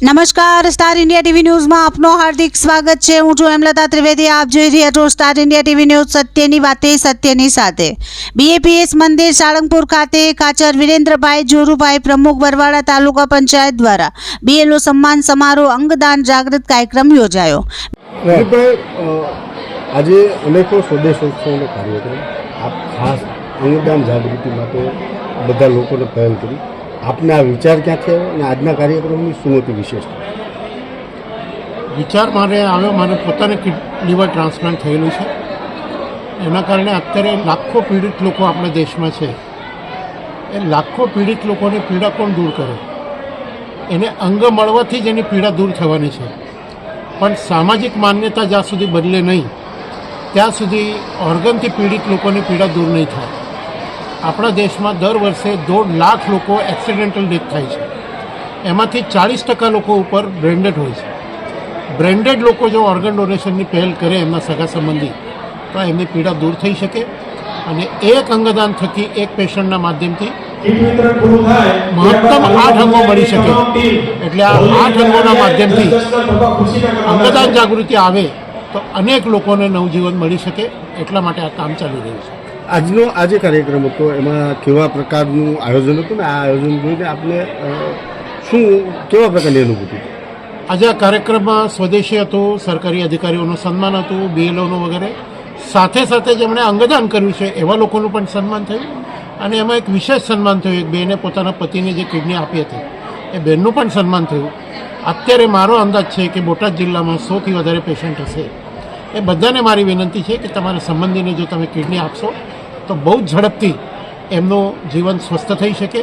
નમસ્કાર, star India TV ન્યૂઝમાં આપનો હાર્દિક સ્વાગત છે। હું છું હેમલતા ત્રિવેદી। આપ જોઈ રહ્યા છો સ્ટાર ઇન્ડિયા ટીવી ન્યૂઝ, સત્યની વાતે સત્યની સાથે। બીએપીએસ મંદિર સાળંગપુર ખાતે કાચર વિરેન્દ્રભાઈ જોરુભાઈ પ્રમુખ બરવાળા તાલુકા પંચાયત દ્વારા બીએલઓ સન્માન સમારોહ અંગદાન જાગૃત કાર્યક્રમ યોજાયો। આજે અનેકો સ્વદેશોત્સવનો કાર્યક્રમ આપ ખાસ અંગદાન જાગૃતિ માટે બધા લોકોને પહેલ કરી। આપને આ વિચાર ક્યાંથી આવ્યો અને આજના કાર્યક્રમની શું હતી વિશેષતા? વિચાર મારે આવ્યો, મારે પોતાને લીવર ટ્રાન્સપ્લાન્ટ થયેલું છે। એના કારણે અત્યારે લાખો પીડિત લોકો આપણા દેશમાં છે। એ લાખો પીડિત લોકોની પીડા કોણ દૂર કરે? એને અંગ મળવાથી જ એની પીડા દૂર થવાની છે, પણ સામાજિક માન્યતા જ્યાં સુધી બદલે નહીં ત્યાં સુધી ઓર્ગનથી પીડિત લોકોની પીડા દૂર નહીં થાય। આપણા દેશમાં દર વર્ષે 1.5 લાખ લોકો એક્સિડેન્ટલ ડેથ થાય છે, એમાંથી 40% લોકો ઉપર બ્રેન્ડેડ હોય છે। બ્રેન્ડેડ લોકો જો ઓર્ગન ડોનેશનની પહેલ કરે એમના સગા સંબંધી, તો એમની પીડા દૂર થઈ શકે અને એક અંગદાન થકી એક પેશન્ટના માધ્યમથી મહત્તમ 8 અંગો મળી શકે। એટલે આ 8 અંગોના માધ્યમથી અંગદાન જાગૃતિ આવે તો અનેક લોકોને નવજીવન મળી શકે, એટલા માટે આ કામ ચાલી રહ્યું છે। આજનો આ જે કાર્યક્રમ હતો એમાં કેવા પ્રકારનું આયોજન હતું ને આ આયોજન જોઈને આપને કેવા પ્રકારની અનુભૂતિ? આજે આ કાર્યક્રમમાં સ્વદેશી હતું, સરકારી અધિકારીઓનું સન્માન હતું, બીએલઓનું વગેરે, સાથે સાથે જેમણે અંગદાન કર્યું છે એવા લોકોનું પણ સન્માન થયું અને એમાં એક વિશેષ સન્માન થયું। એક બહેને પોતાના પતિને જે કિડની આપી હતી એ બહેનનું પણ સન્માન થયું। અત્યારે મારો અંદાજ છે કે બોટાદ જિલ્લામાં 100થી વધારે પેશન્ટ હશે। એ બધાને મારી વિનંતી છે કે તમારા સંબંધીને જો તમે કિડની આપશો તો બહુ જ ઝડપથી એમનું જીવન સ્વસ્થ થઈ શકે।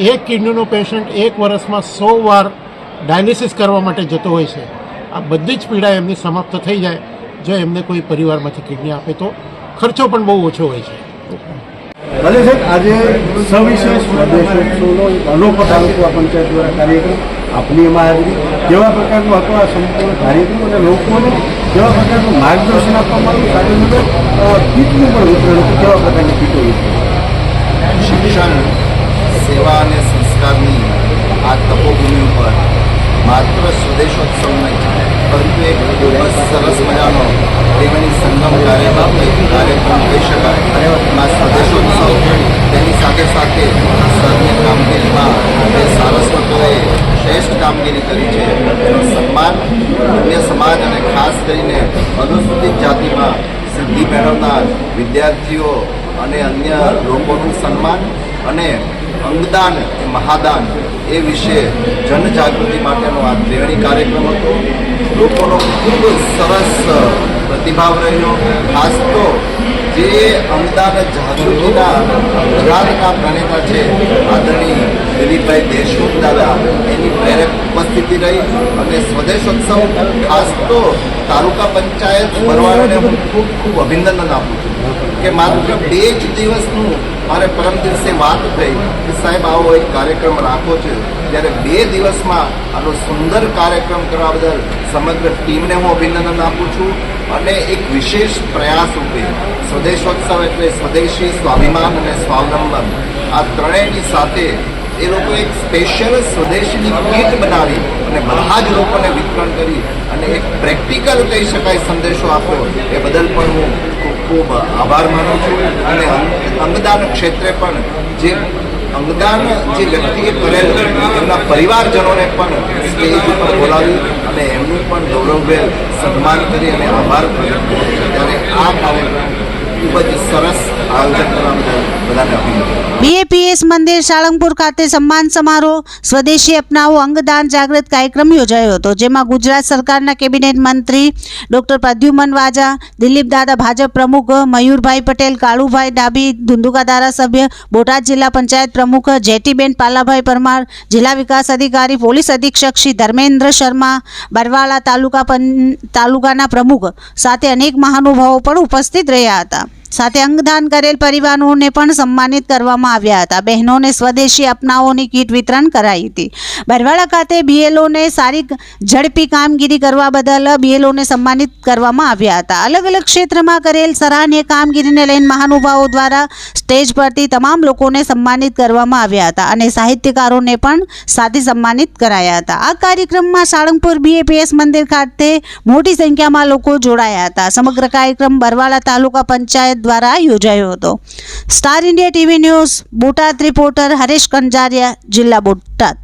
એક કિડનીનો પેશન્ટ 1 વર્ષમાં 100 વાર ડાયાલિસિસ કરવા માટે જતો હોય છે। આ બધી જ પીડા એમની સમાપ્ત થઈ જાય જો એમને કોઈ પરિવારમાંથી કિડની આપે તો ખર્ચો પણ બહુ ઓછો હોય છે। ભલે સાહેબ, આજે સવિશેષ સ્વદેશોત્સવનો એક અનોખો તાલુકા પંચાયત દ્વારા કાર્યક્રમ આપની એમાં હાજરી, કેવા પ્રકારનો હતો આ સંપૂર્ણ કાર્યક્રમ અને લોકોને કેવા પ્રકારનું માર્ગદર્શન આપવામાં આવ્યું, સાથે કીટનું પણ વિતરણ હતું, કેવા પ્રકારની કીટો વિતરણ? શિક્ષણ, સેવા અને સંસ્કારની આ તપોભૂમિ ઉપર માત્ર સ્વદેશોત્સવ નહીં પરંતુ એક ખૂબ જ સરસ મજાનો ત્રિવેણી સંગમ કાર્યક્રમ કહી શકાય। આ સ્વદેશોત્સવ તેની સાથે સાથે સરની કામગીરીમાં જે સારસ્વતોએ શ્રેષ્ઠ કામગીરી કરી છે એનું સન્માન, અન્ય સમાજ અને ખાસ કરીને અનુસૂચિત જાતિમાં સિદ્ધિ મેળવનાર વિદ્યાર્થીઓ અને અન્ય લોકોનું સન્માન અને અંગદાન એ મહાદાન એ વિશે જનજાગૃતિ માટેનો આ ત્રિવેણી કાર્યક્રમ હતો। લોકોનો ખૂબ સરસ પ્રતિભાવ રહ્યો। ખાસ તો જે અંગદાન જાગૃતિના ગુજરાતના પ્રણેતા છે આદરણીય દિલીપભાઈ દેશમુખ દાદા, એની પ્રેરક ઉપસ્થિતિ રહી અને સ્વદેશોત્સવ ખાસ તો તાલુકા પંચાયત બરવાળાને હું ખૂબ ખૂબ અભિનંદન આપું છું કે માત્ર 2 જ દિવસનું મારે પરમ દિવસે વાત થઈ કે સાહેબ આવો એક કાર્યક્રમ રાખો છે, ત્યારે 2 દિવસમાં આનો સુંદર કાર્યક્રમ કરવા બદલ સમગ્ર ટીમને હું અભિનંદન આપું છું। અને એક વિશેષ પ્રયાસ રૂપે સ્વદેશોત્સવ એટલે સ્વદેશી, સ્વાભિમાન અને સ્વાવલંબન, આ ત્રણેયની સાથે એ લોકો એક સ્પેશિયલ સ્વદેશીની કીટ બનાવી અને બધા જ લોકોને વિતરણ કરી અને એક પ્રેક્ટિકલ કહી શકાય સંદેશો આપ્યો, એ બદલ પણ હું ખૂબ ખૂબ આભાર માનું છું। અને અંગદાન ક્ષેત્રે પણ જે અંગદાન જે વ્યક્તિએ કરેલું એમના પરિવારજનોને પણ સ્ટેજ ઉપર બોલાવી અને એમનું પણ ગૌરવભેર સન્માન કરી અને આભાર પ્રગટ કર્યો। ત્યારે આ કાર્યક્રમ ખૂબ જ સરસ આયોજન કરવા બદલ બધાને અભિનંદન। બીએપીએસ મંદિર સાળંગપુર ખાતે સન્માન સમારોહ સ્વદેશી અપનાવો અંગદાન જાગૃત કાર્યક્રમ યોજાયો હતો, જેમાં ગુજરાત સરકારના કેબિનેટ મંત્રી ડોક્ટર પ્રદ્યુમન વાજા, દિલીપ દાદા ભાજપ પ્રમુખ, મયુરભાઈ પટેલ, કાળુભાઈ ડાબી ધુંધુકા ધારાસભ્ય, બોટાદ જિલ્લા પંચાયત પ્રમુખ જેટીબેન પાલાભાઈ પરમાર, જિલ્લા વિકાસ અધિકારી પોલીસ અધિક્ષક શ્રી ધર્મેન્દ્ર શર્મા, બરવાળા તાલુકાના પ્રમુખ સાથે અનેક મહાનુભાવો પણ ઉપસ્થિત રહ્યા હતા। સાથે અંગદાન કરેલ પરિવારોને પણ સન્માનિત કરવામાં આવ્યા હતા. બહેનોને સ્વદેશી અપનાવોની કીટ વિતરણ કરાઈ હતી. બરવાળા ખાતે બીએલઓને સારી ઝડપી કામગીરી કરવા બદલ બીએલઓને સન્માનિત કરવામાં આવ્યા હતા. અલગ અલગ ક્ષેત્રમાં કરેલ સરાહનીય કામગીરીને લઈને મહાનુભાવો દ્વારા સ્ટેજ પરથી તમામ લોકોને સન્માનિત કરવામાં આવ્યા હતા અને સાહિત્યકારોને પણ સાથે સન્માનિત કરાયા હતા. આ કાર્યક્રમમાં સાળંગપુર બીએપીએસ મંદિર ખાતે મોટી સંખ્યામાં લોકો જોડાયા હતા. સમગ્ર કાર્યક્રમ બરવાળા તાલુકા પંચાયત દ્વારા યોજાયો હતો. Star India TV news Botad reporter Haresh Kanjariya, જિલ્લા બોટાદ.